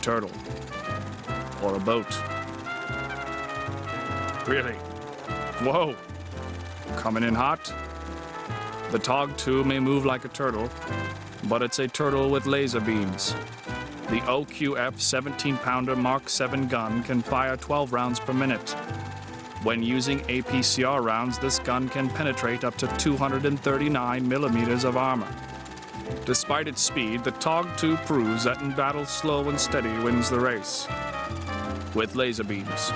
turtle. Or a boat. Really? Whoa! Coming in hot? The Tog 2 may move like a turtle, but it's a turtle with laser beams. The OQF 17-pounder Mark 7 gun can fire 12 rounds per minute. When using APCR rounds, this gun can penetrate up to 239 millimeters of armor. Despite its speed, the Tog 2 proves that in battle, slow and steady wins the race. With laser beams.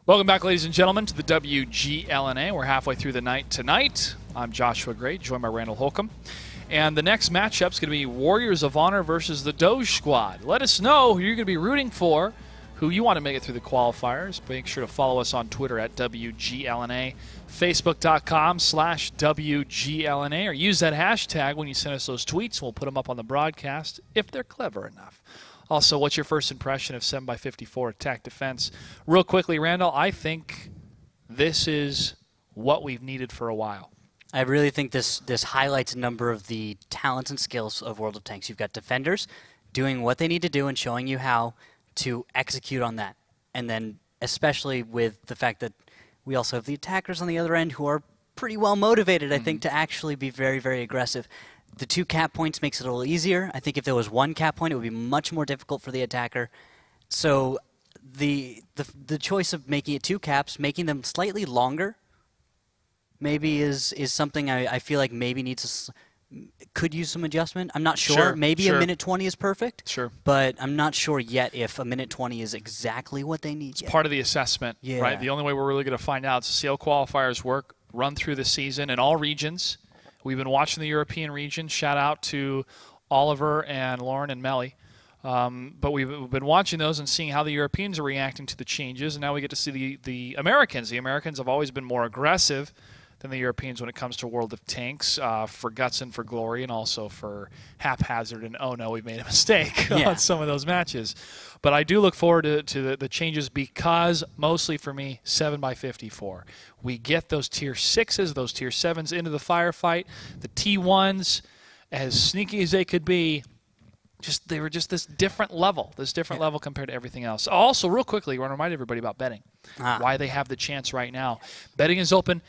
Welcome back, ladies and gentlemen, to the WGLNA. We're halfway through the night tonight. I'm Joshua Gray, joined by Randall Holcomb. And the next matchup is going to be Warriors of Honor versus the Doge squad. Let us know who you're going to be rooting for, who you want to make it through the qualifiers. Make sure to follow us on Twitter at WGLNA, Facebook.com/WGLNA, or use that hashtag when you send us those tweets. We'll put them up on the broadcast if they're clever enough. Also, what's your first impression of 7x54 attack defense? Real quickly, Randall, I think this is what we've needed for a while. I really think this highlights a number of the talents and skills of World of Tanks. You've got defenders doing what they need to do and showing you how to execute on that. And then especially with the fact that we also have the attackers on the other end who are pretty well motivated, I think, to actually be very, very aggressive. The 2 cap points makes it a little easier. I think if there was 1 cap point, it would be much more difficult for the attacker. So the choice of making it 2 caps, making them slightly longer, maybe is something I feel like maybe could use some adjustment. I'm not sure. Maybe a minute 20 is perfect. Sure. But I'm not sure yet if a minute 20 is exactly what they need. It's part of the assessment, right? The only way we're really going to find out is to see how qualifiers work, run through the season in all regions. We've been watching the European region. Shout out to Oliver and Lauren and Melly. But we've been watching those and seeing how the Europeans are reacting to the changes. And now we get to see the Americans. The Americans have always been more aggressive than the Europeans when it comes to World of Tanks, for guts and for glory, and also for haphazard and, oh no, we've made a mistake on some of those matches. But I do look forward to the changes because, mostly for me, 7x54. We get those tier 6s, those tier 7s into the firefight. The T1s, as sneaky as they could be, they were just this different level, level compared to everything else. Also, real quickly, I want to remind everybody about betting, why they have the chance right now. Betting is open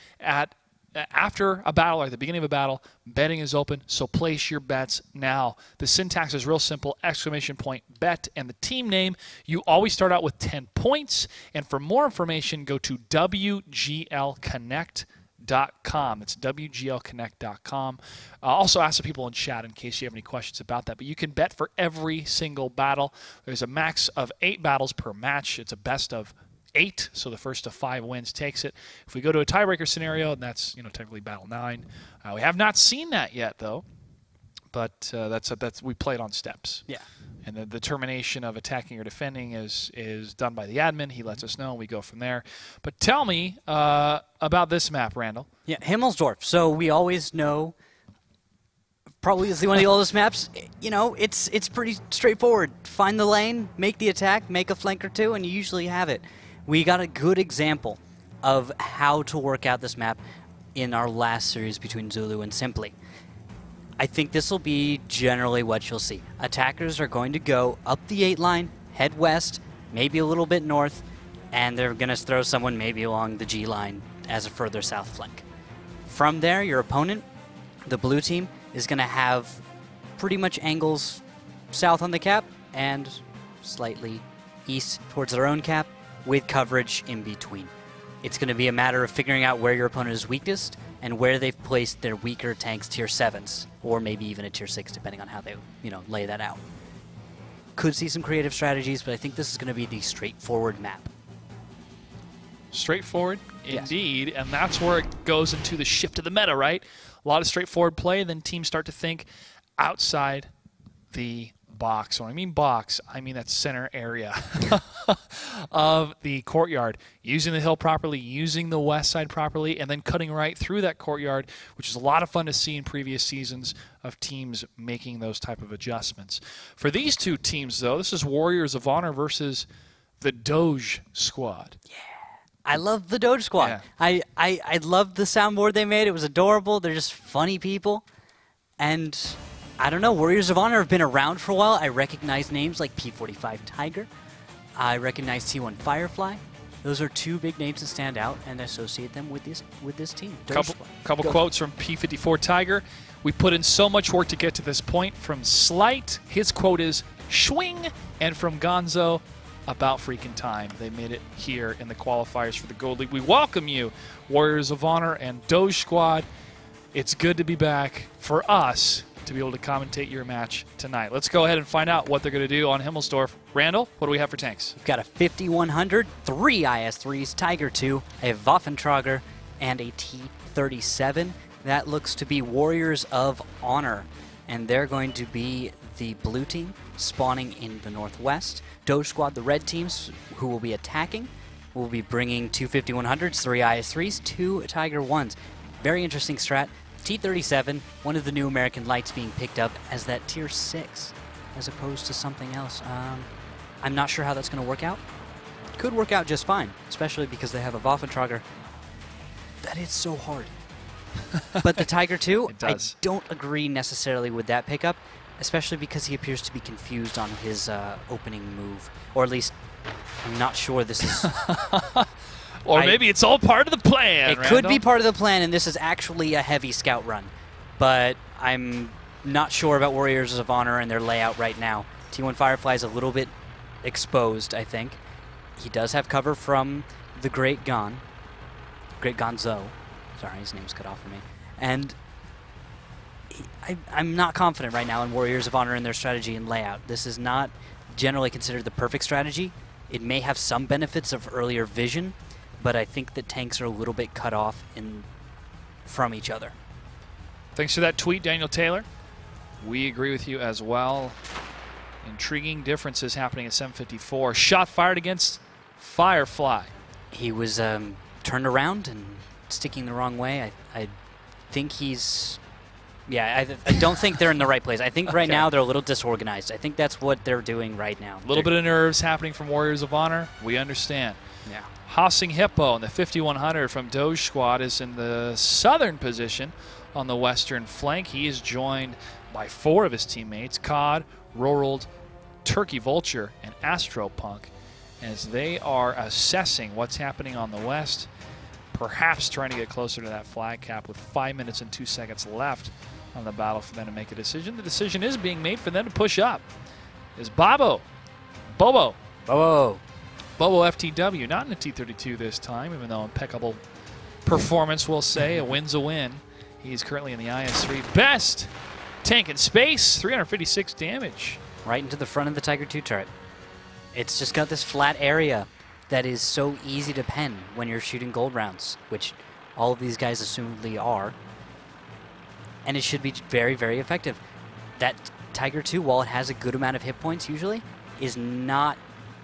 after a battle or at the beginning of a battle. Betting is open, so place your bets now. The syntax is real simple, ! bet, and the team name. You always start out with 10 points, and for more information, go to WGLConnect.com. It's WGLConnect.com. Also ask the people in chat in case you have any questions about that. But you can bet for every single battle. There's a max of 8 battles per match. It's a best of 8, so the first of 5 wins takes it. If we go to a tiebreaker scenario, and that's technically battle 9. We have not seen that yet though, but we play it on steps. Yeah. And the determination of attacking or defending is done by the admin. He lets us know, and we go from there. But tell me about this map, Randall. Yeah, Himmelsdorf. So we always know, probably is one of the oldest maps. It's pretty straightforward. Find the lane, make the attack, make a flank or 2, and you usually have it. We got a good example of how to work out this map in our last series between Zulu and Simply. I think this will be generally what you'll see. Attackers are going to go up the 8 line, head west, maybe a little bit north, and they're going to throw someone maybe along the G line as a further south flank. From there, your opponent, the blue team, is going to have pretty much angles south on the cap and slightly east towards their own cap with coverage in between. It's going to be a matter of figuring out where your opponent is weakest and where they've placed their weaker tanks tier 7s, or maybe even a tier 6, depending on how they lay that out. Could see some creative strategies, but I think this is going to be the straightforward map. Straightforward, indeed, and that's where it goes into the shift of the meta, right? A lot of straightforward play, then teams start to think outside the box. When I mean box, I mean that center area of the courtyard. Using the hill properly, using the west side properly, and then cutting right through that courtyard, which is a lot of fun to see in previous seasons of teams making those type of adjustments. For these two teams, though, this is Warriors of Honor versus the Doge squad. Yeah. I love the Doge Squad. Yeah. I loved the soundboard they made. It was adorable. They're just funny people. And I don't know, Warriors of Honor have been around for a while. I recognize names like P45 Tiger. I recognize T1 Firefly. Those are two big names that stand out and associate them with this team. Couple quotes from P54 Tiger. We put in so much work to get to this point. From Slight, his quote is "Schwing," and from Gonzo, about freaking time. They made it here in the qualifiers for the Gold League. We welcome you, Warriors of Honor and Doge Squad. It's good to be back for us to be able to commentate your match tonight. Let's go ahead and find out what they're going to do on Himmelsdorf. Randall, what do we have for tanks? We've got a 5100, 3 IS-3s, Tiger 2, a Waffentrager, and a T-37. That looks to be Warriors of Honor, and they're going to be the blue team spawning in the northwest. Doge Squad, the red teams, who will be attacking, will be bringing two 5100s, 3 IS-3s, 2 Tiger 1s. Very interesting strat. T-37, one of the new American Lights being picked up as that tier 6 as opposed to something else. I'm not sure how that's going to work out. Could work out just fine, especially because they have a Waffentrager. That is so hard. But the Tiger 2, I don't agree necessarily with that pickup, especially because he appears to be confused on his opening move. Or at least, I'm not sure this is... Or maybe it's all part of the plan, It could be part of the plan, and this is actually a heavy scout run. But I'm not sure about Warriors of Honor and their layout right now. T1 Firefly is a little bit exposed, I think. He does have cover from the Great Gonzo. Sorry, his name's cut off for me. And I'm not confident right now in Warriors of Honor and their strategy and layout. This is not generally considered the perfect strategy. It may have some benefits of earlier vision, but I think the tanks are a little bit cut off from each other. Thanks for that tweet, Daniel Taylor. We agree with you as well. Intriguing differences happening at 754. Shot fired against Firefly. He was turned around and sticking the wrong way. I think he's... Yeah, I don't think they're in the right place. I think right now they're a little disorganized. I think that's what they're doing right now. A little bit of nerves happening from Warriors of Honor. We understand. Yeah. Hossing Hippo in the 5100 from Doge Squad is in the southern position on the western flank. He is joined by 4 of his teammates, Cod, Ro8, Turkey Vulture, and Astropunk, as they are assessing what's happening on the west, perhaps trying to get closer to that flag cap with 5 minutes and 2 seconds left on the battle for them to make a decision. The decision is being made for them to push up. Is Bobo FTW, not in the T-32 this time, even though impeccable performance, we'll say. A win's a win. He's currently in the IS-3. Best tank in space, 356 damage. Right into the front of the Tiger 2 turret. It's just got this flat area that is so easy to pen when you're shooting gold rounds, which all of these guys assumedly are. And it should be very, very effective. That Tiger 2, while it has a good amount of hit points usually, is not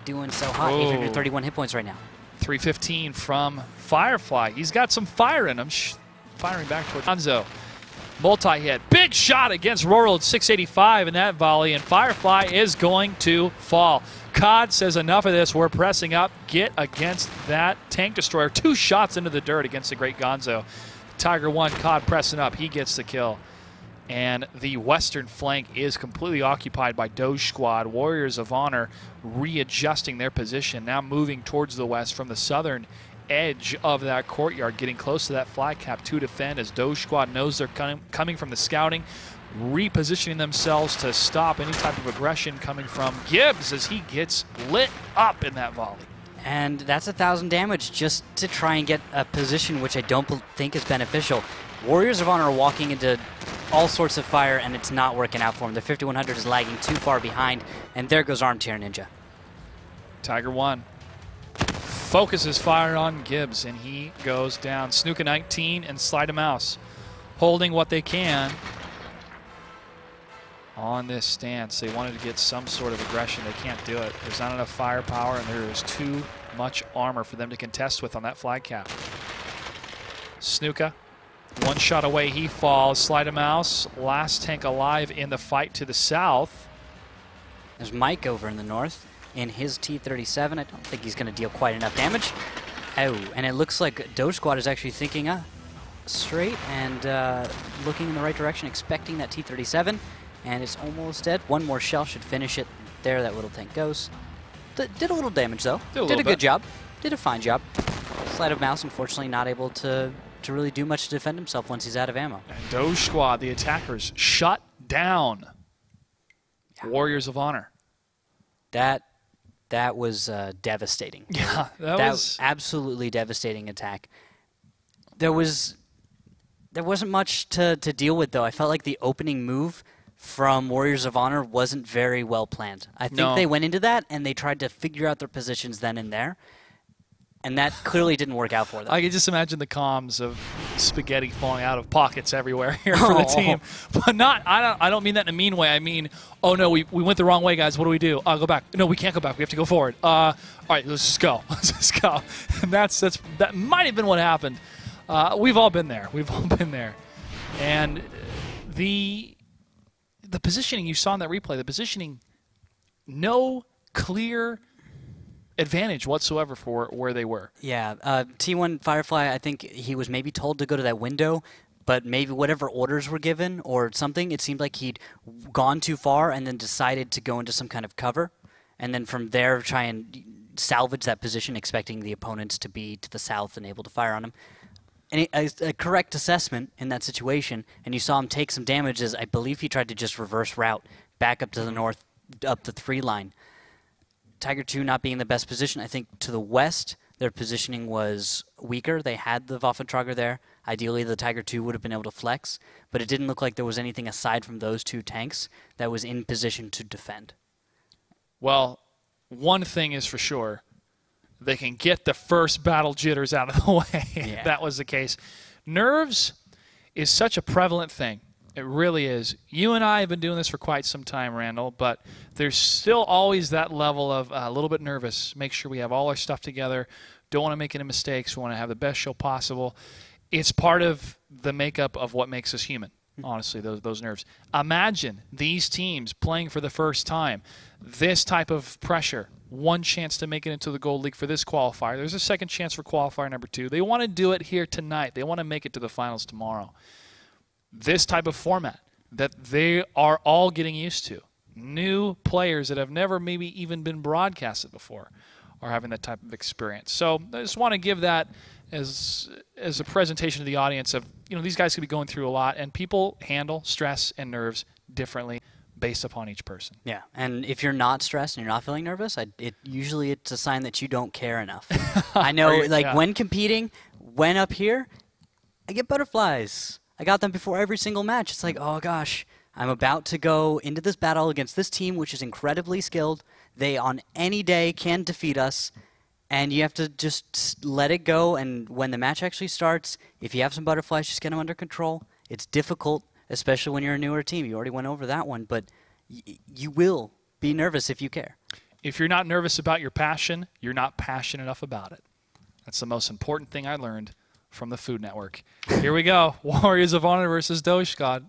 doing so hot. 831 hit points right now. 315 from Firefly. He's got some fire in him. Firing back towards Gonzo. Multi-hit. Big shot against Ro8, 685 in that volley, and Firefly is going to fall. Cod says enough of this. We're pressing up. Get against that tank destroyer. 2 shots into the dirt against the Great Gonzo. Tiger 1, Cod pressing up. He gets the kill. And the western flank is completely occupied by Doge Squad. Warriors of Honor readjusting their position, now moving towards the west from the southern edge of that courtyard, getting close to that flag cap to defend as Doge Squad knows they're coming from the scouting, repositioning themselves to stop any type of aggression coming from Gibbs as he gets lit up in that volley. And that's 1,000 damage just to try and get a position which I don't think is beneficial. Warriors of Honor are walking into all sorts of fire, and it's not working out for them. The 5100 is lagging too far behind, and there goes Arm Tier Ninja. Tiger 1 focuses fire on Gibbs, and he goes down. Snuka 19 and Slide a Mouse holding what they can on this stance. They wanted to get some sort of aggression. They can't do it. There's not enough firepower, and there is too much armor for them to contest with on that flag cap. Snuka, 1 shot away, he falls. Slide a Mouse, last tank alive in the fight to the south. There's Mike over in the north in his T-37. I don't think he's going to deal quite enough damage. Oh, and it looks like Doge Squad is actually thinking straight and looking in the right direction, expecting that T-37, and it's almost dead. One more shell should finish it. There that little tank goes. Did a little damage, though. Did a good job. Did a fine job. Sleight of mouse, unfortunately, not able to really do much to defend himself once he's out of ammo. And Doge Squad, the attackers, shut down Warriors of Honor. That was devastating. Yeah, that was absolutely devastating attack. There wasn't much to deal with, though. I felt like the opening move from Warriors of Honor wasn't very well planned. I think they went into that and they tried to figure out their positions then and there, and that clearly didn't work out for them. I can just imagine the comms of spaghetti falling out of pockets everywhere here for the team. But I don't mean that in a mean way. I mean, oh no, we went the wrong way, guys. What do we do? Go back. No, we can't go back. We have to go forward. All right, let's just go. Let's just go. And that might have been what happened. We've all been there. We've all been there. And the positioning you saw in that replay, the positioning, no clear advantage whatsoever for where they were. Yeah, T1 Firefly, I think he was maybe told to go to that window, but maybe whatever orders were given or something, it seemed like he'd gone too far and then decided to go into some kind of cover, and then from there try and salvage that position, expecting the opponents to be to the south and able to fire on him. And a correct assessment in that situation, and you saw him take some damages. I believe he tried to just reverse route back up to the north, up the 3 line. Tiger 2 not being the best position. I think to the west, their positioning was weaker. They had the Waffentrager there. Ideally, the Tiger 2 would have been able to flex, but it didn't look like there was anything aside from those 2 tanks that was in position to defend. Well, one thing is for sure. They can get the first battle jitters out of the way. Yeah. That was the case. Nerves is such a prevalent thing. It really is. You and I have been doing this for quite some time, Randall, but there's still always that level of a little bit nervous. Make sure we have all our stuff together. Don't want to make any mistakes. We want to have the best show possible. It's part of the makeup of what makes us human, honestly, those nerves. Imagine these teams playing for the first time. This type of pressure. One chance to make it into the Gold League for this qualifier. There's a second chance for qualifier number 2. They want to do it here tonight. They want to make it to the finals tomorrow. This type of format that they are all getting used to. New players that have never maybe even been broadcasted before are having that type of experience. So I just want to give that as a presentation to the audience of, these guys could be going through a lot, and people handle stress and nerves differently based upon each person. Yeah, and if you're not stressed and you're not feeling nervous, usually it's a sign that you don't care enough. I know, when competing, when up here, I get butterflies. I got them before every single match. It's like, oh gosh, I'm about to go into this battle against this team, which is incredibly skilled. They, on any day, can defeat us, and you have to just let it go, and when the match actually starts, if you have some butterflies, just get them under control. It's difficult, especially when you're a newer team. You already went over that one, but you will be nervous if you care. If you're not nervous about your passion, you're not passionate enough about it. That's the most important thing I learned from the Food Network. Here we go. Warriors of Honor versus Doge Squad.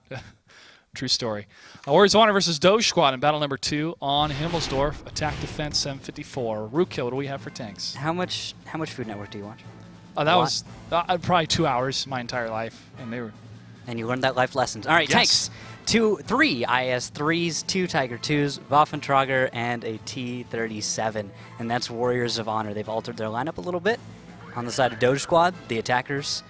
True story. Warriors of Honor versus Doge Squad in battle number 2 on Himmelsdorf. Attack Defense 754. Rootkill, what do we have for tanks? How much Food Network do you watch? That was probably 2 hours my entire life, and they were. And you learned that life lessons. All right, yes. Tanks. 3 IS-3s, 2 Tiger 2s, Waffentrager, and a T-37. And that's Warriors of Honor. They've altered their lineup a little bit. On the side of Doge Squad, the attackers,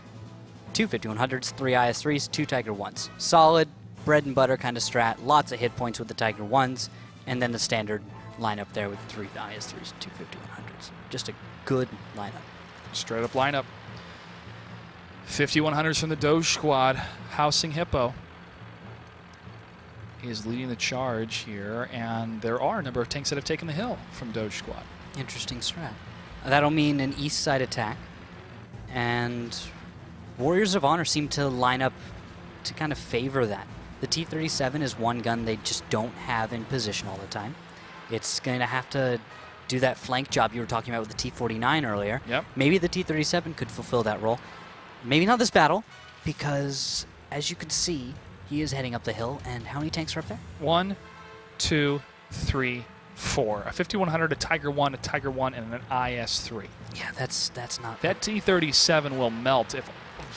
2 5100s, 3 IS-3s, 2 Tiger 1s. Solid, bread and butter kind of strat. Lots of hit points with the Tiger 1s. And then the standard lineup there with 3 IS-3s, 2 5100s. Just a good lineup. Straight up lineup. 5100s from the Doge Squad. Housing Hippo. He is leading the charge here, and there are a number of tanks that have taken the hill from Doge Squad. Interesting strat. That'll mean an east side attack, and Warriors of Honor seem to line up to kind of favor that. The T-37 is one gun they just don't have in position all the time. It's going to have to do that flank job you were talking about with the T-49 earlier. Yep. Maybe the T-37 could fulfill that role. Maybe not this battle, because as you can see, he is heading up the hill, and how many tanks are up there? 1, 2, 3, 4. A 5100, a Tiger 1, a Tiger 1, and an IS-3. Yeah, that's not... That T-37 will melt if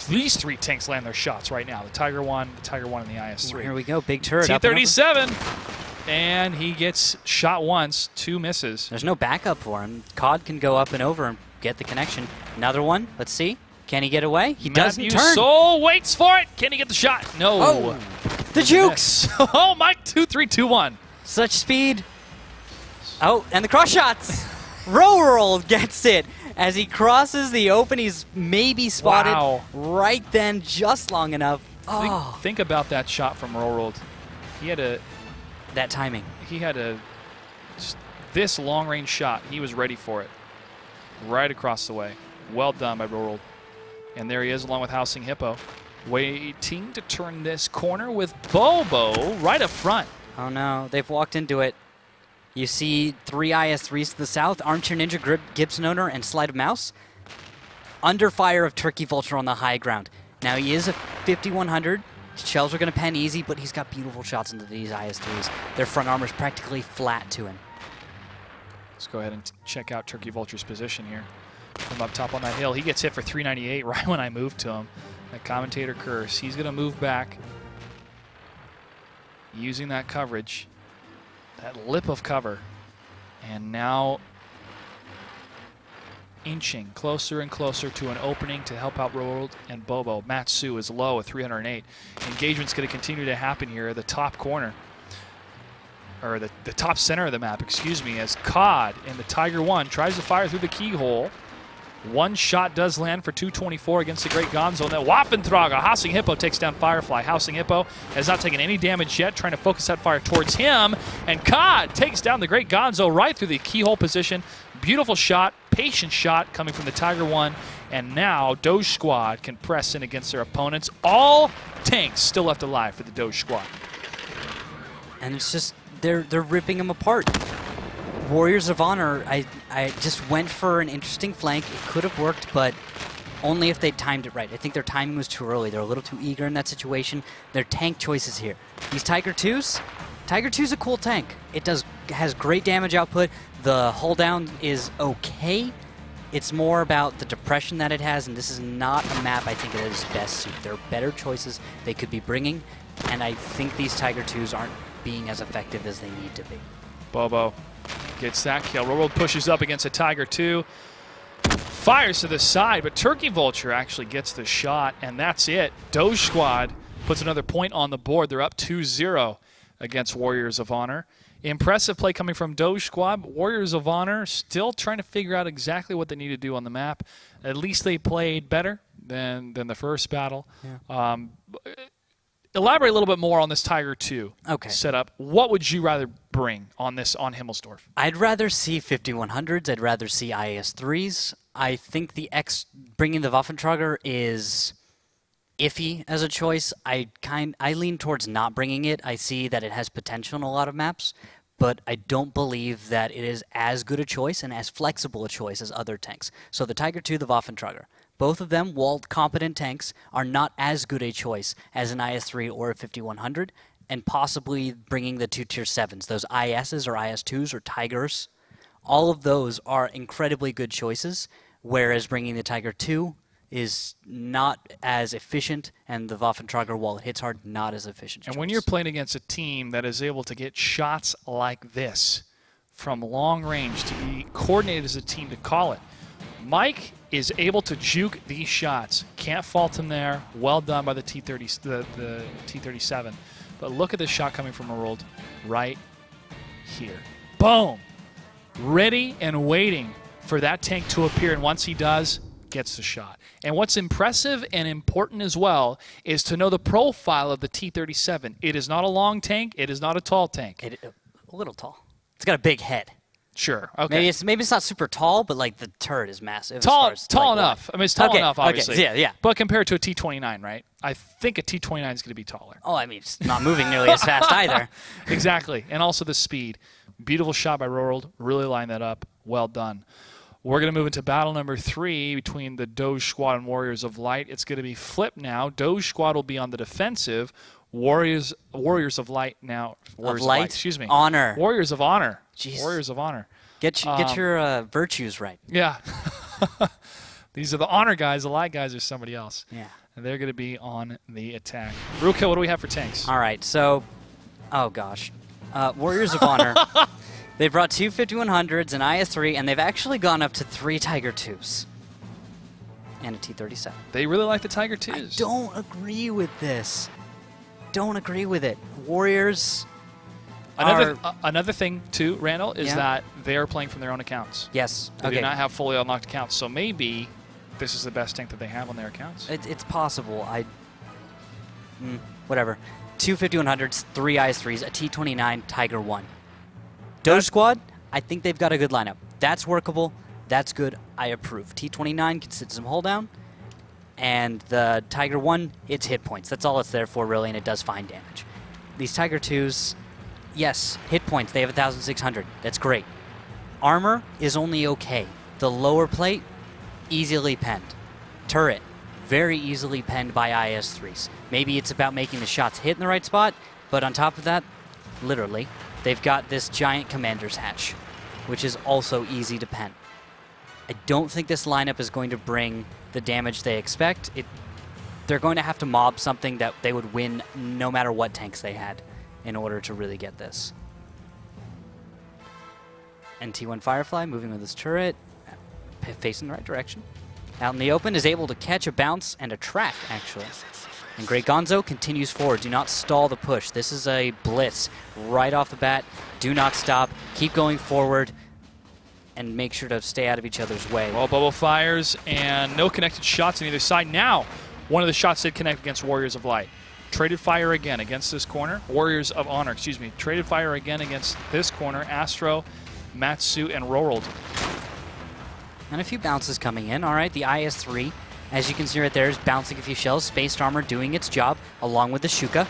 these 3 tanks land their shots right now. The Tiger 1, and the IS-3. Here we go, big turret. T-37, and he gets shot once, 2 misses. There's no backup for him. COD can go up and over and get the connection. Another one, let's see. Can he get away? He doesn't turn. Soul waits for it. Can he get the shot? No. Oh, the jukes. Oh, Mike, 2-3-2-1. Such speed. Oh, and the cross shots. Ro8 gets it. As he crosses the open, he's maybe spotted right then, just long enough. Think about that shot from Ro8. He had that timing. He had this long-range shot. He was ready for it. Right across the way. Well done by Ro8. And there he is, along with Housing Hippo, waiting to turn this corner with Bobo right up front. Oh no, they've walked into it. You see 3 IS-3s to the south, Armchair Ninja, Gibson Owner, and Sleight of Mouse. Under fire of Turkey Vulture on the high ground. Now he is a 5100. Shells are going to pen easy, but he's got beautiful shots into these IS-3s. Their front armor's practically flat to him. Let's go ahead and check out Turkey Vulture's position here. From up top on that hill, he gets hit for 398 right when I move to him. That commentator curse. He's going to move back using that coverage. That lip of cover, and now inching closer and closer to an opening to help out Ro8 and Bobo. Matsu is low at 308. Engagement's going to continue to happen here at the top corner, or the top center of the map, excuse me, as COD in the Tiger 1 tries to fire through the keyhole. One shot does land for 224 against the Great Gonzo, and then Waffentrager, Housing Hippo takes down Firefly. Housing Hippo has not taken any damage yet, trying to focus that fire towards him, and COD takes down the Great Gonzo right through the keyhole position. Beautiful shot, patient shot coming from the Tiger 1, and now Doge Squad can press in against their opponents. All tanks still left alive for the Doge Squad. And it's just, they're ripping them apart. Warriors of Honor, I just went for an interesting flank. It could have worked, but only if they timed it right. I think their timing was too early. They're a little too eager in that situation. Their tank choices here. These Tiger 2s, Tiger 2's a cool tank. It has great damage output. The hull down is okay. It's more about the depression that it has, and this is not a map I think it is best suited. There are better choices they could be bringing, and I think these Tiger 2s aren't being as effective as they need to be. Bobo gets that kill. Ro8 pushes up against a Tiger 2. Fires to the side, but Turkey Vulture actually gets the shot, and that's it. Doge Squad puts another point on the board. They're up 2-0 against Warriors of Honor. Impressive play coming from Doge Squad. Warriors of Honor still trying to figure out exactly what they need to do on the map. At least they played better than the first battle. Yeah. Elaborate a little bit more on this Tiger 2 setup. What would you rather bring on this on Himmelsdorf? I'd rather see 5100s. I'd rather see IS-3s. I think the bringing the Waffentrager is iffy as a choice. I lean towards not bringing it. I see that it has potential in a lot of maps, but I don't believe that it is as good a choice and as flexible a choice as other tanks. So the Tiger 2, the Waffentrager. Both of them, while competent tanks, are not as good a choice as an IS-3 or a 5100, and possibly bringing the 2 Tier 7s, those ISs or IS-2s or Tigers. All of those are incredibly good choices, whereas bringing the Tiger 2 is not as efficient, and the Waffentrager, while it hits hard, not as efficient. And when you're playing against a team that is able to get shots like this from long range, to be coordinated as a team to call it, Mike is able to juke these shots. Can't fault him there. Well done by the T-37. But look at this shot coming from Ro8 right here. Boom! Ready and waiting for that tank to appear, and once he does, gets the shot. And what's impressive and important as well is to know the profile of the T-37. It is not a long tank. It is not a tall tank. A little tall. It's got a big head. Sure. Okay. Maybe it's not super tall, but like the turret is massive. Tall enough. I mean, it's tall enough, obviously. Okay. Yeah. But compared to a T-29, right? I think a T-29 is going to be taller. Oh, I mean, it's not moving nearly as fast either. Exactly. And also the speed. Beautiful shot by Ro8. Really lined that up. Well done. We're going to move into battle number 3 between the Doge Squad and Warriors of Light. It's going to be flipped now. Doge Squad will be on the defensive. Warriors of Light now. Warriors of Light? Excuse me. Honor. Warriors of Honor. Jeez. Warriors of Honor. Get your virtues right. Yeah. These are the Honor guys. The Light guys are somebody else. Yeah. And they're going to be on the attack. Rukill, what do we have for tanks? All right, so, oh gosh. Warriors of Honor. They brought 2 5100s, an IS-3, and they've actually gone up to 3 Tiger 2s. And a T-37. They really like the Tiger 2s. I don't agree with this. Don't agree with it. Warriors Another thing, too, Randall, is that they're playing from their own accounts. Yes. They do not have fully unlocked accounts, so maybe this is the best tank that they have on their accounts. It's possible. Whatever. 2 5100s, 3 IS-3s, a T-29, Tiger 1. Doge Squad, I think they've got a good lineup. That's workable. That's good. I approve. T-29 can sit some hull down. And the Tiger 1, it's hit points. That's all it's there for, really, and it does fine damage. These Tiger 2s, yes, hit points. They have 1,600. That's great. Armor is only okay. The lower plate, easily penned. Turret, very easily penned by IS-3s. Maybe it's about making the shots hit in the right spot, but on top of that, literally, they've got this giant commander's hatch, which is also easy to pen. I don't think this lineup is going to bring the damage they expect. They're going to have to mob something that they would win no matter what tanks they had in order to really get this. And T1 Firefly moving with his turret, facing the right direction. Out in the open, is able to catch a bounce and a track, actually. And Great Gonzo continues forward. Do not stall the push. This is a blitz right off the bat. Do not stop. Keep going forward. And make sure to stay out of each other's way. Well, bubble fires and no connected shots on either side. Now, one of the shots did connect against Warriors of Light. Traded fire again against this corner. Warriors of Honor, excuse me. Traded fire again against this corner. Astro, Matsu, and Ro8. And a few bounces coming in. All right, the IS-3, as you can see right there, is bouncing a few shells. Spaced Armor doing its job, along with the Shuka.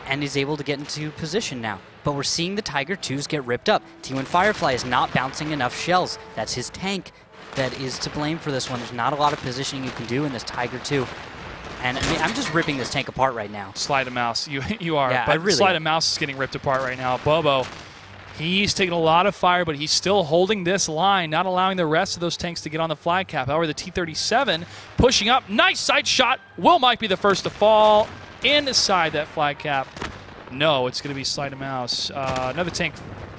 And is able to get into position now. But we're seeing the Tiger 2s get ripped up. T1 Firefly is not bouncing enough shells. That's his tank that is to blame for this one. There's not a lot of positioning you can do in this Tiger 2. And I mean, I'm just ripping this tank apart right now. Slide a mouse. You are. Yeah, but really Slide a mouse is getting ripped apart right now. Bobo, he's taking a lot of fire, but he's still holding this line, not allowing the rest of those tanks to get on the flag cap. However, the T-37 pushing up. Nice sight shot. Will might be the first to fall inside that flag cap. No, it's going to be Slide a mouse. Another tank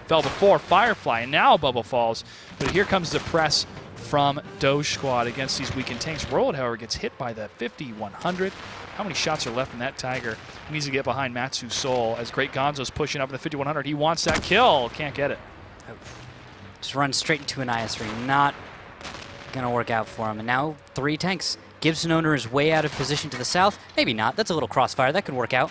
fell before Firefly, and now Bubble falls. But here comes the press from Doge Squad against these weakened tanks. Ro8, however, gets hit by the 5100. How many shots are left in that Tiger? He needs to get behind Matsu's Soul as Great Gonzo's pushing up in the 5100. He wants that kill. Can't get it. Just run straight into an IS-3. Not going to work out for him. And now 3 tanks. Gibson Owner is way out of position to the south. Maybe not. That's a little crossfire. That could work out.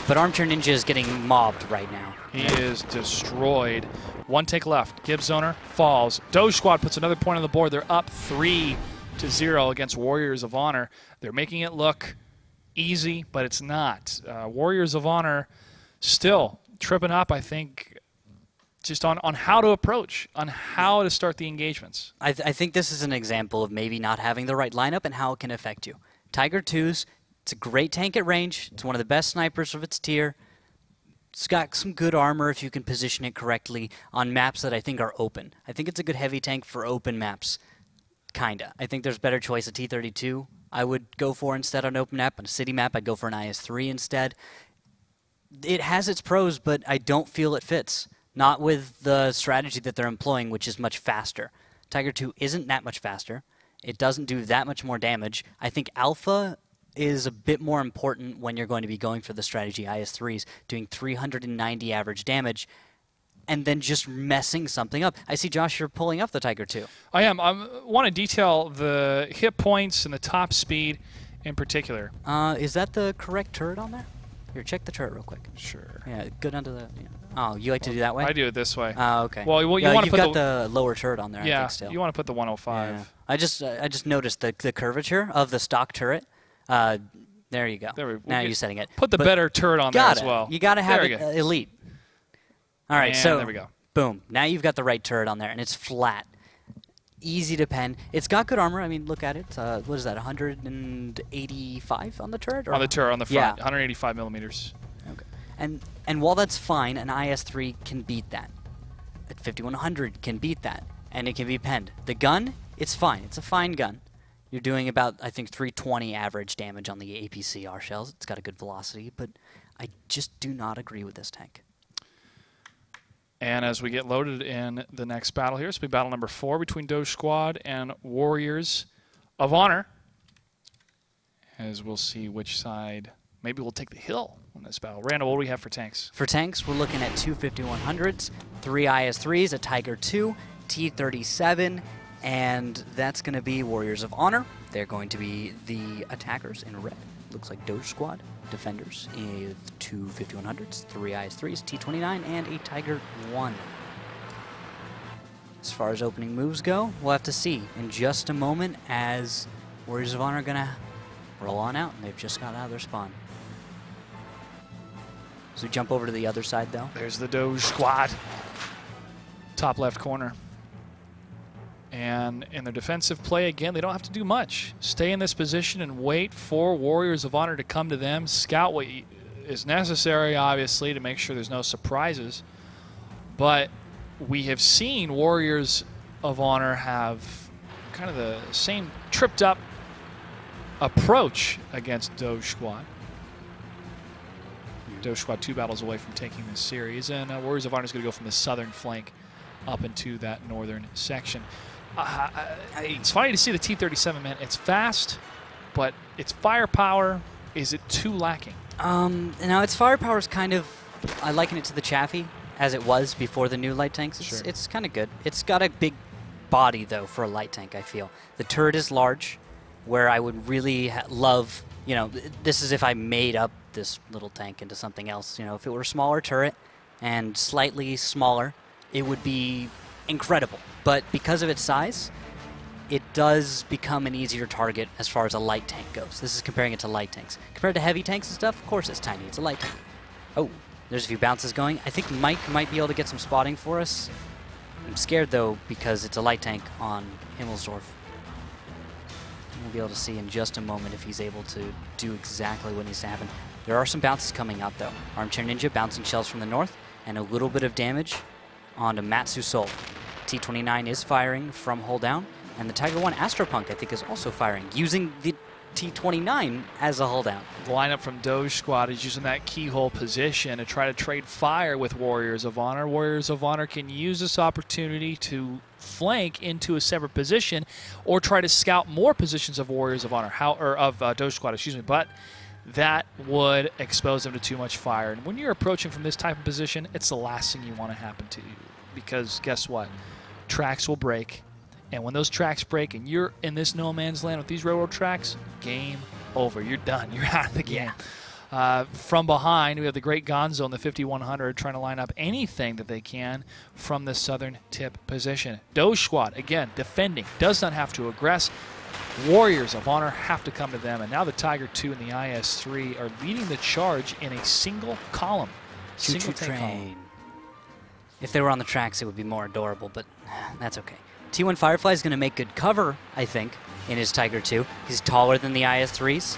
But Armchair Ninja is getting mobbed right now. He is destroyed. 1 tank left. Gibbs Owner falls. Doge Squad puts another point on the board. They're up 3-0 against Warriors of Honor. They're making it look easy, but it's not. Warriors of Honor still tripping up, I think, just on how to approach, on how to start the engagements. I think this is an example of maybe not having the right lineup and how it can affect you. Tiger 2s, it's a great tank at range. It's one of the best snipers of its tier. It's got some good armor if you can position it correctly on maps that I think are open. I think it's a good heavy tank for open maps, kinda. I think there's better choice. A T-32 I would go for instead on open map. On a city map, I'd go for an IS-3 instead. It has its pros, but I don't feel it fits. Not with the strategy that they're employing, which is much faster. Tiger 2 isn't that much faster. It doesn't do that much more damage. I think Alpha is a bit more important when you're going to be going for the strategy IS-3s, doing 390 average damage, and then just messing something up. I see, Josh, you're pulling up the Tiger 2. I am. I want to detail the hit points and the top speed in particular. Is that the correct turret on there? Here, check the turret real quick. Sure. Yeah, go down to the... Yeah. Oh, you like to do that way? I do it this way. Oh, okay. Well, you yeah, want to put put the lower turret on there, yeah, I think, still. You want to put the 105. Yeah. I just noticed the curvature of the stock turret. There you go. Now you're setting it. Put the better turret on there as well. You got to have it elite. All right, and so there we go. Boom. Now you've got the right turret on there, and it's flat. Easy to pen. It's got good armor. I mean, look at it. What is that, 185 on the turret? Or? On the turret, on the front, yeah. 185 millimeters. And while that's fine, an IS-3 can beat that. At 5100 can beat that, and it can be penned. The gun, it's fine. It's a fine gun. You're doing about, I think, 320 average damage on the APCR shells. It's got a good velocity, but I just do not agree with this tank. And as we get loaded in the next battle here, it's going to be battle number 4 between Doge Squad and Warriors of Honor. As we'll see which side, maybe we'll take the hill in this battle. Randall, what do we have for tanks? For tanks, we're looking at 2 5100s, 3 IS-3s, a Tiger II, T-37, and that's going to be Warriors of Honor. They're going to be the attackers in red. Looks like Doge Squad. Defenders with 2 5100s, 3 IS-3s, T-29, and a Tiger I. As far as opening moves go, we'll have to see in just a moment as Warriors of Honor are going to roll on out, and they've just got out of their spawn. So we jump over to the other side, though. There's the Doge Squad. Top left corner. And in their defensive play, again, they don't have to do much. Stay in this position and wait for Warriors of Honor to come to them. Scout what is necessary, obviously, to make sure there's no surprises. But we have seen Warriors of Honor have kind of the same tripped-up approach against Doge Squad. Doge Squad 2 battles away from taking this series, and Warriors of Honor is going to go from the southern flank up into that northern section. It's funny to see the T-37, man. It's fast, but its firepower, is it too lacking? Now, its firepower is kind of, I liken it to the Chaffee as it was before the new light tanks. Sure. It's kind of good. It's got a big body, though, for a light tank, I feel. The turret is large, where I would really love, you know, this is if I made up this little tank into something else. You know, if it were a smaller turret and slightly smaller, it would be incredible. But because of its size, it does become an easier target as far as a light tank goes. This is comparing it to light tanks. Compared to heavy tanks and stuff, of course it's tiny. It's a light tank. Oh, there's a few bounces going. I think Mike might be able to get some spotting for us. I'm scared, though, because it's a light tank on Himmelsdorf. We'll be able to see in just a moment if he's able to do exactly what needs to happen. There are some bounces coming out, though. Armchair Ninja bouncing shells from the north, and a little bit of damage onto Matsu Sol. T-29 is firing from hull down, and the Tiger I Astropunk, I think, is also firing, using the T-29 as a hull down. The lineup from Doge Squad is using that keyhole position to try to trade fire with Warriors of Honor. Warriors of Honor can use this opportunity to flank into a separate position or try to scout more positions of Warriors of Honor, Doge Squad, excuse me, but that would expose them to too much fire. And when you're approaching from this type of position, it's the last thing you want to happen to you, because guess what? Tracks will break, and when those tracks break and you're in this no man's land with these railroad tracks, game over. You're done. You're out of the game. From behind, we have the great Gonzo in the 5100 trying to line up anything that they can from the southern tip position. Doge Squad, again, defending, does not have to aggress. Warriors of Honor have to come to them, and now the Tiger II and the IS-3 are leading the charge in a single column. Single train. If they were on the tracks, it would be more adorable, but that's okay. T1 Firefly is going to make good cover, I think, in his Tiger II. He's taller than the IS-3s.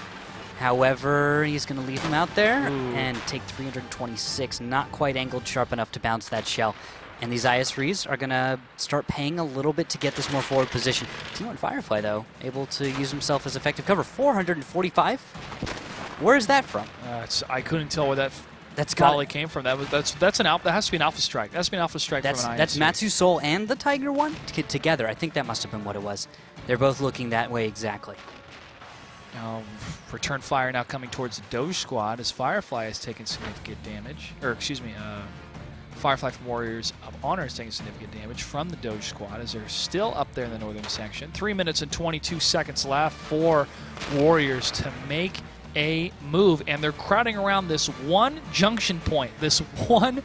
However, he's going to leave him out there and take 326, not quite angled sharp enough to bounce that shell. And these IS-3s are going to start paying a little bit to get this more forward position. T1 Firefly, though, able to use himself as effective cover. 445? Where is that from? I couldn't tell where that That's volley came from. That's an alpha. That has to be an alpha strike. That has to be an alpha strike from an IS. That's Matsu Sol and the Tiger I together. I think that must have been what it was. They're both looking that way exactly. Return fire now coming towards the Doge Squad as Firefly has taken significant damage. Or, excuse me, Firefly from Warriors of Honor is taking significant damage from the Doge Squad as they're still up there in the northern section. 3 minutes and 22 seconds left for Warriors to make a move, and they're crowding around this one junction point, this one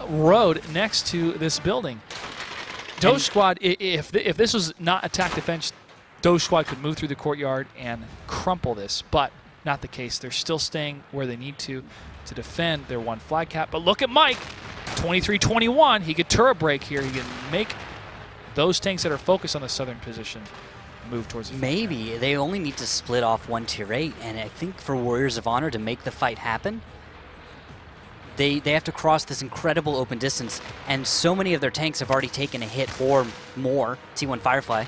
road next to this building. Doge Squad, if this was not attack defense, Doge Squad could move through the courtyard and crumple this, but not the case. They're still staying where they need to defend their one flag cap. But look at Mike, 23-21. He could turret break here. He can make those tanks that are focused on the southern position move towards the Maybe. They only need to split off one tier 8, and I think for Warriors of Honor to make the fight happen, they have to cross this incredible open distance, and so many of their tanks have already taken a hit or more, T1 Firefly,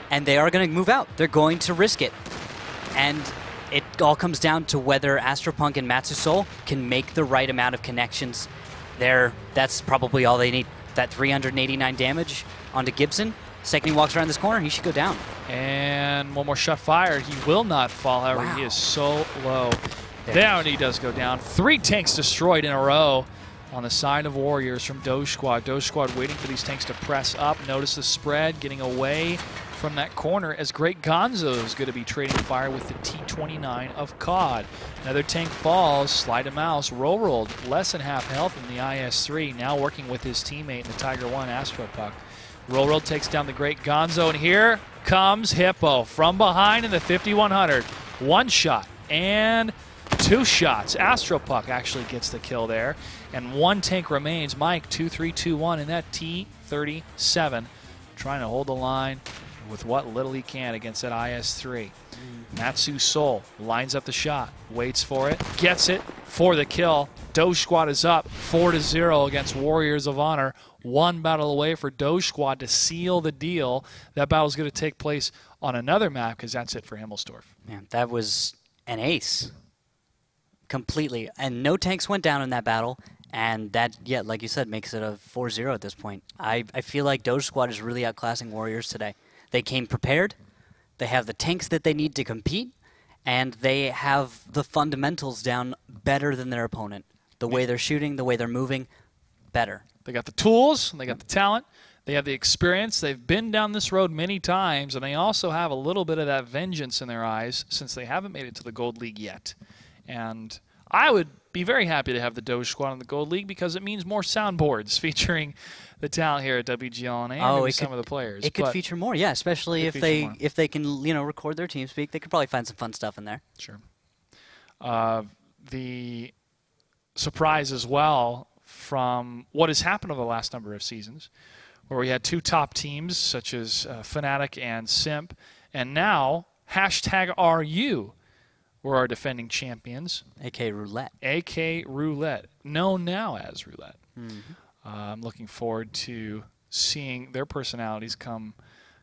and they are going to move out. They're going to risk it. And it all comes down to whether Astropunk and Matsusol can make the right amount of connections. That's probably all they need. That 389 damage onto Gibson. Second he walks around this corner, he should go down. And one more shot fired. He will not fall, however, Wow. he is so low. Down he does go down. 3 tanks destroyed in a row on the side of Warriors from Doge Squad. Doge Squad waiting for these tanks to press up. Notice the spread, getting away from that corner as Great Gonzo is going to be trading fire with the T-29 of COD. Another tank falls, slide a mouse, rolled, less than half health in the IS-3, now working with his teammate in the Tiger 1 Astropuck. Roll takes down the Great Gonzo, and here comes Hippo from behind in the 5100. 1 shot and 2 shots. Astropuck actually gets the kill there, and 1 tank remains. Mike, 2-3-2-1 in that T-37, trying to hold the line with what little he can against that IS-3. Matsu Sol lines up the shot, waits for it, gets it for the kill. Doge Squad is up 4-0 against Warriors of Honor. 1 battle away for Doge Squad to seal the deal. That battle is going to take place on another map because that's it for Himmelsdorf. Yeah, that was an ace. Completely. And no tanks went down in that battle. And that, yeah, like you said, makes it a 4-0 at this point. I feel like Doge Squad is really outclassing Warriors today. They came prepared. They have the tanks that they need to compete. And they have the fundamentals down better than their opponent. The way they're shooting, the way they're moving, better. They got the tools, they got the talent, they have the experience. They've been down this road many times, and they also have a little bit of that vengeance in their eyes since they haven't made it to the Gold League yet. And I would be very happy to have the Doge Squad in the Gold League because it means more soundboards featuring the talent here at WGLNA and some of the players. It could feature more, yeah, especially if they can, record their team speak. They could probably find some fun stuff in there. Sure. The surprise as well from what has happened over the last number of seasons, where we had 2 top teams such as Fnatic and Simp, and now #RU were our defending champions. AK Roulette. AK Roulette, known now as Roulette. Mm-hmm. I'm looking forward to seeing their personalities come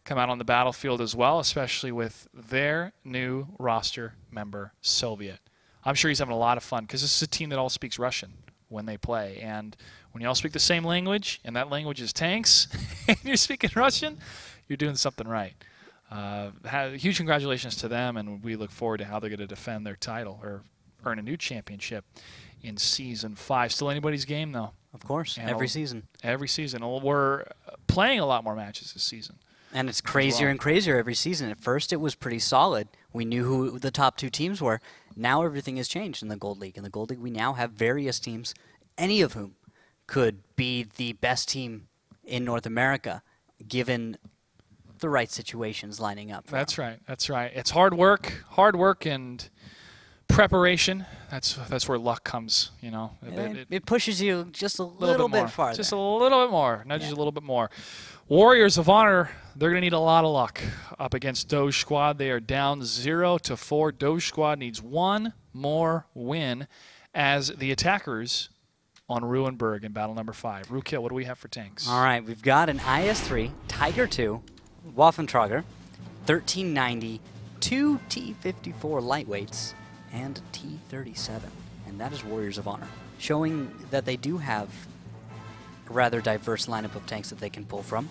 out on the battlefield as well, especially with their new roster member, Soviet. I'm sure he's having a lot of fun because this is a team that all speaks Russian when they play. And when you all speak the same language, and that language is tanks, and you're speaking Russian, you're doing something right. Huge congratulations to them, and we look forward to how they're going to defend their title or earn a new championship in Season 5. Still anybody's game, though. Of course, and every season. Every season. We're playing a lot more matches this season. And it's crazier and crazier every season. At first, it was pretty solid. We knew who the top 2 teams were. Now everything has changed in the Gold League. In the Gold League, we now have various teams, any of whom could be the best team in North America, given the right situations lining up. That's right. That's right. It's hard work and preparation. That's where luck comes. It pushes you just a little bit farther. Just a little bit more. Nudges you a little bit more. Warriors of Honor, they're going to need a lot of luck up against Doge Squad. They are down 0-4. Doge Squad needs 1 more win as the attackers on Ruenberg in battle number 5. Rukil, what do we have for tanks? All right, we've got an IS-3, Tiger 2, Waffentrager, 1390, 2 T-54 lightweights, and T-37. And that is Warriors of Honor, showing that they do have a rather diverse lineup of tanks that they can pull from.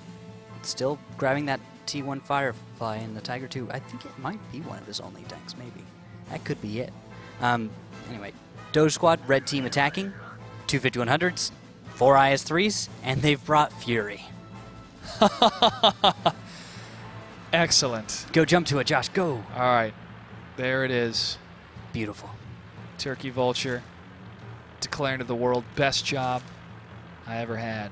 Still grabbing that T1 Firefly in the Tiger 2. I think it might be one of his only tanks, maybe. That could be it. Anyway, Doge Squad, red team attacking, 2 5100s, 4 IS-3s, and they've brought Fury. Excellent. Go jump to it, Josh, go. All right, there it is. Beautiful. Turkey Vulture declaring to the world, best job I ever had.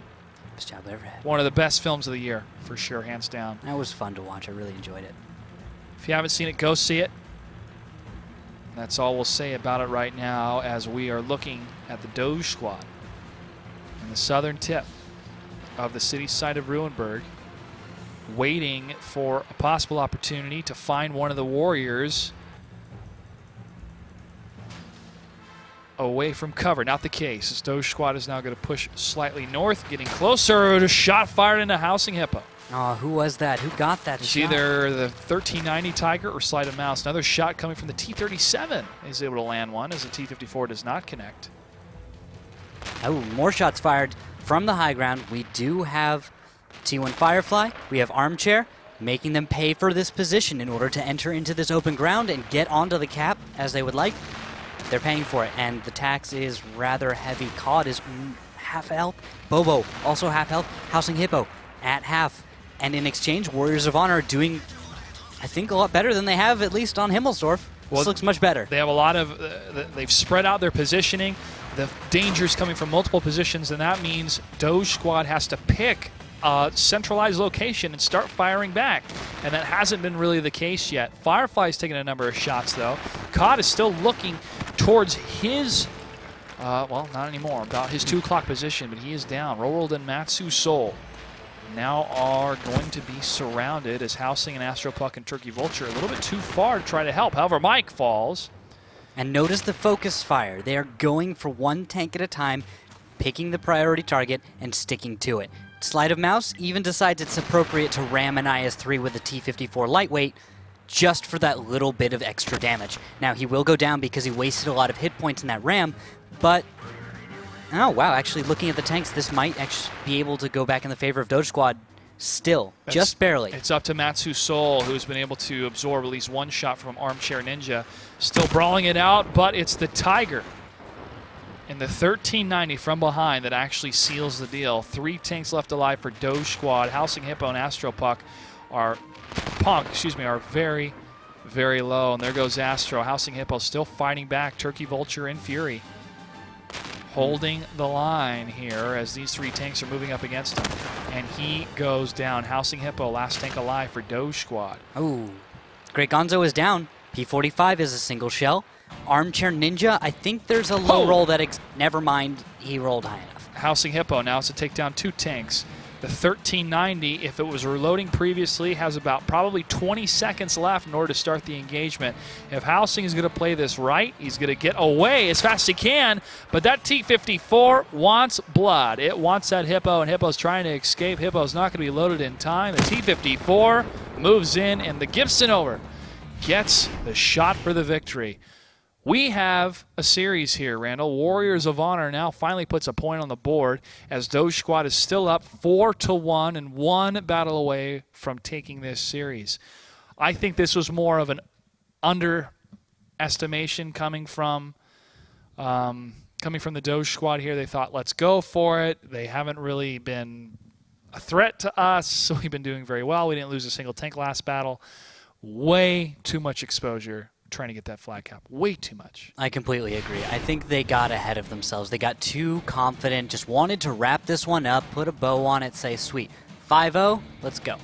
Best job I ever had. One of the best films of the year, for sure, hands down. That was fun to watch. I really enjoyed it. If you haven't seen it, go see it. That's all we'll say about it right now as we are looking at the Doge Squad in the southern tip of the city side of Ruenberg, waiting for a possible opportunity to find one of the Warriors away from cover. Not the case, as Doge Squad is now going to push slightly north, getting closer. A shot fired into Housing Hippo. Oh, who was that? Who got that? It's either the 1390 Tiger or Sleight of Mouse. Another shot coming from the T37 is able to land one, as the T54 does not connect. Oh, more shots fired from the high ground. We do have T1 Firefly. We have Armchair, making them pay for this position in order to enter into this open ground and get onto the cap as they would like. They're paying for it, and the tax is rather heavy. Cod is half health. Bobo, also half health. Housing Hippo at half. And in exchange, Warriors of Honor are doing, I think, a lot better than they have, at least on Himmelsdorf. This looks much better. They have a lot of, they've spread out their positioning. The danger's coming from multiple positions, and that means Doge Squad has to pick a centralized location and start firing back. And that hasn't been really the case yet. Firefly's taking a number of shots, though. Cod is still looking towards his, well, not anymore, about his 2 o'clock position, but he is down. Ro8 and Matsu Soul now are going to be surrounded as Housing and Astropuck and Turkey Vulture are a little bit too far to try to help. However, Mike falls. And notice the focus fire. They are going for one tank at a time, picking the priority target and sticking to it. Sleight of Mouse even decides it's appropriate to ram an IS-3 with a T-54 lightweight just for that little bit of extra damage. Now, he will go down because he wasted a lot of hit points in that ram, but oh, wow, actually looking at the tanks, this might actually be able to go back in the favor of Doge Squad still, just barely. It's up to Matsu Soul, who's been able to absorb at least one shot from Armchair Ninja. Still brawling it out, but it's the Tiger in the 1390 from behind that actually seals the deal. 3 tanks left alive for Doge Squad. Housing Hippo and Astropuck are, are very, very low. And there goes Astro. Housing Hippo still fighting back. Turkey Vulture and Fury holding the line here as these 3 tanks are moving up against him. And he goes down. Housing Hippo, last tank alive for Doge Squad. Oh, Great Gonzo is down. P45 is a single shell. Armchair Ninja, I think there's a low roll that, never mind, he rolled high enough. Housing Hippo now has to take down 2 tanks. The 1390, if it was reloading previously, has about probably 20 seconds left in order to start the engagement. If Housing is going to play this right, he's going to get away as fast as he can, but that T-54 wants blood. It wants that Hippo, and Hippo's trying to escape. Hippo's not going to be loaded in time. The T-54 moves in, and the Gibson over gets the shot for the victory. We have a series here, Randall. Warriors of Honor now finally puts a point on the board as Doge Squad is still up 4-1 and 1 battle away from taking this series. I think this was more of an underestimation coming from the Doge Squad here. They thought, let's go for it. They haven't really been a threat to us, so we've been doing very well. We didn't lose a single tank last battle. Way too much exposure trying to get that flag cap. Way too much. I completely agree. I think they got ahead of themselves. They got too confident, just wanted to wrap this one up, put a bow on it, say, sweet, 5-0, let's go.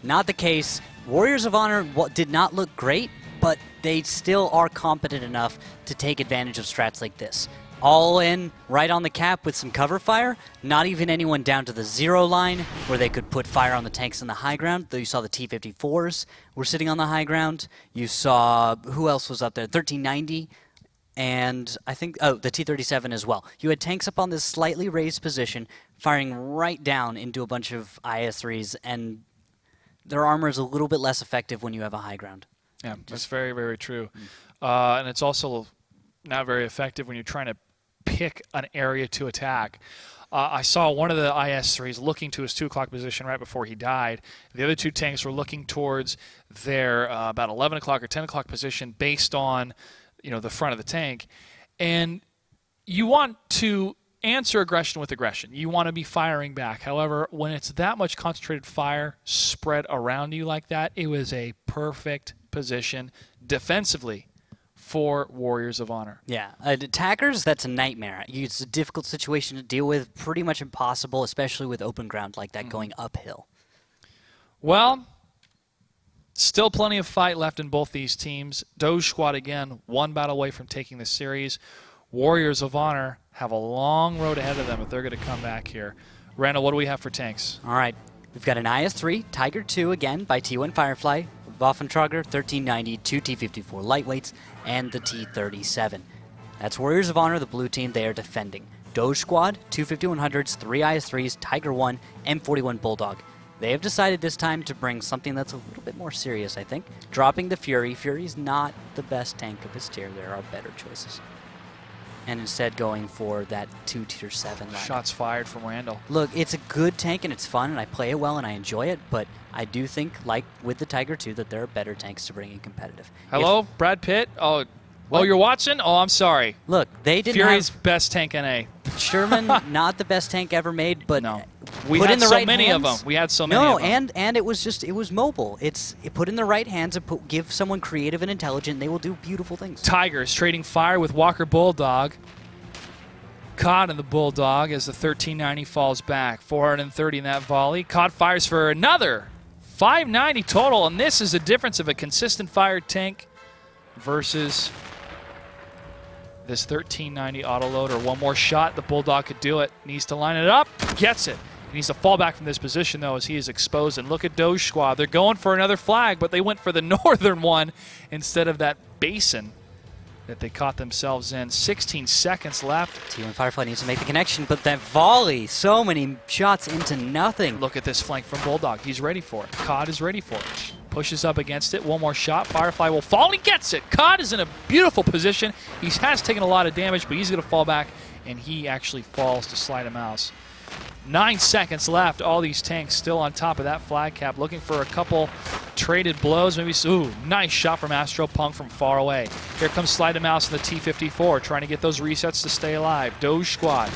Not the case. Warriors of Honor did not look great, but they still are competent enough to take advantage of strats like this. All in, right on the cap with some cover fire. Not even anyone down to the 0 line where they could put fire on the tanks in the high ground. Though you saw the T-54s were sitting on the high ground. You saw, who else was up there? 1390 and I think, oh, the T-37 as well. You had tanks up on this slightly raised position firing right down into a bunch of IS-3s, and their armor is a little bit less effective when you have a high ground. Yeah, that's very, very true. And it's also not very effective when you're trying to pick an area to attack. I saw one of the IS-3s looking to his 2 o'clock position right before he died. The other 2 tanks were looking towards their about 11 o'clock or 10 o'clock position based on, the front of the tank. And you want to answer aggression with aggression. You want to be firing back. However, when it's that much concentrated fire spread around you like that, it was a perfect position defensively for Warriors of Honor. Yeah, attackers, that's a nightmare. It's a difficult situation to deal with, pretty much impossible, especially with open ground like that going uphill. Well, still plenty of fight left in both these teams. Doge Squad, again, 1 battle away from taking the series. Warriors of Honor have a long road ahead of them if they're going to come back here. Randall, what do we have for tanks? All right, we've got an IS-3, Tiger 2 again by T1 Firefly, Waffentrager, 1390, 2 T-54 lightweights, and the T-37. That's Warriors of Honor, the blue team. They are defending. Doge Squad, 25100s, 3 IS3s, Tiger 1, M41 Bulldog. They have decided this time to bring something that's a little bit more serious, I think. Dropping the Fury. Fury's not the best tank of his tier. There are better choices. And instead going for that 2 tier 7 lineup. Shots fired from Randall. Look, it's a good tank and it's fun and I play it well and I enjoy it, but I do think, like with the Tiger 2, that there are better tanks to bring in competitive. Hello, Brad Pitt? Oh, you're watching? Oh, I'm sorry. Look, they didn't Fury's have best tank NA. Sherman, not the best tank ever made, but no. We put had in the so right many hands. of them. We had so many of them. And it was mobile. It put in the right hands and give someone creative and intelligent, and they will do beautiful things. Tigers trading fire with Walker Bulldog. Caught in the Bulldog as the 1390 falls back. 430 in that volley. Caught fires for another 590 total, and this is a difference of a consistent fire tank versus this 1390 autoloader. One more shot, the Bulldog could do it. Needs to line it up, gets it. He needs to fall back from this position, though, as he is exposed. And look at Doge Squad. They're going for another flag, but they went for the northern one instead of that basin that they caught themselves in. 16 seconds left. T1 Firefly needs to make the connection, but that volley, so many shots into nothing. Look at this flank from Bulldog. He's ready for it. Cod is ready for it. Pushes up against it. One more shot. Firefly will fall. He gets it. Cod is in a beautiful position. He has taken a lot of damage, but he's going to fall back, and he actually falls to slide a mouse. 9 seconds left. All these tanks still on top of that flag cap, looking for a couple traded blows. Maybe, ooh, nice shot from Astro Punk from far away. Here comes Slide a Mouse in the T-54, trying to get those resets to stay alive. Doge Squad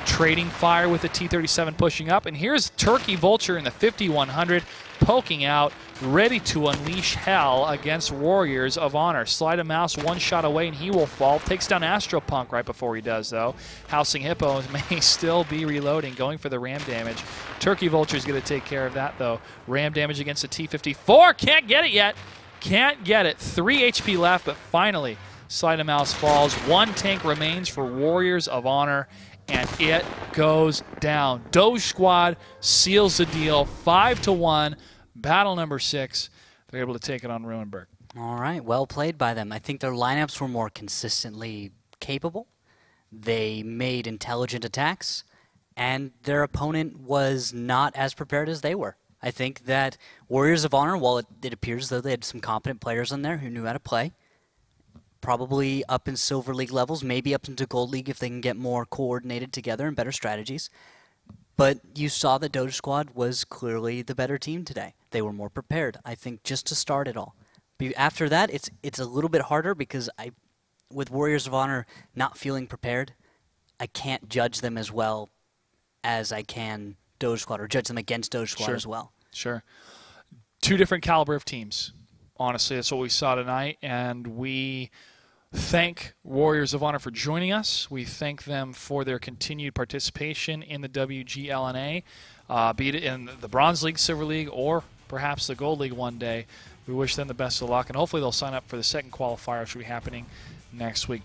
trading fire with the T-37 pushing up. And here's Turkey Vulture in the 5100 poking out, ready to unleash hell against Warriors of Honor. Slide a Mouse one shot away and he will fall. Takes down Astro Punk right before he does, though. Housing Hippo may still be reloading, going for the ram damage. Turkey Vulture is going to take care of that, though. Ram damage against the T-54. Can't get it yet. Can't get it. 3 HP left, but finally Slide a Mouse falls. One tank remains for Warriors of Honor, and it goes down. Doge Squad seals the deal, 5-1. Battle number 6. They're able to take it on Ruenberg. All right, well played by them. I think their lineups were more consistently capable. They made intelligent attacks, and their opponent was not as prepared as they were. I think that Warriors of Honor, while it appears as though they had some competent players in there who knew how to play, probably up in Silver League levels, maybe up into Gold League if they can get more coordinated together and better strategies. But you saw that Doge Squad was clearly the better team today. They were more prepared, I think, just to start it all. After that, it's a little bit harder because with Warriors of Honor not feeling prepared, I can't judge them as well as I can Doge Squad, or judge them against Doge Squad as well. Sure. Two different caliber of teams. Honestly, that's what we saw tonight, and we thank Warriors of Honor for joining us. We thank them for their continued participation in the WGLNA, be it in the Bronze League, Silver League, or perhaps the Gold League one day. We wish them the best of luck, and hopefully they'll sign up for the second qualifier, which will be happening next week.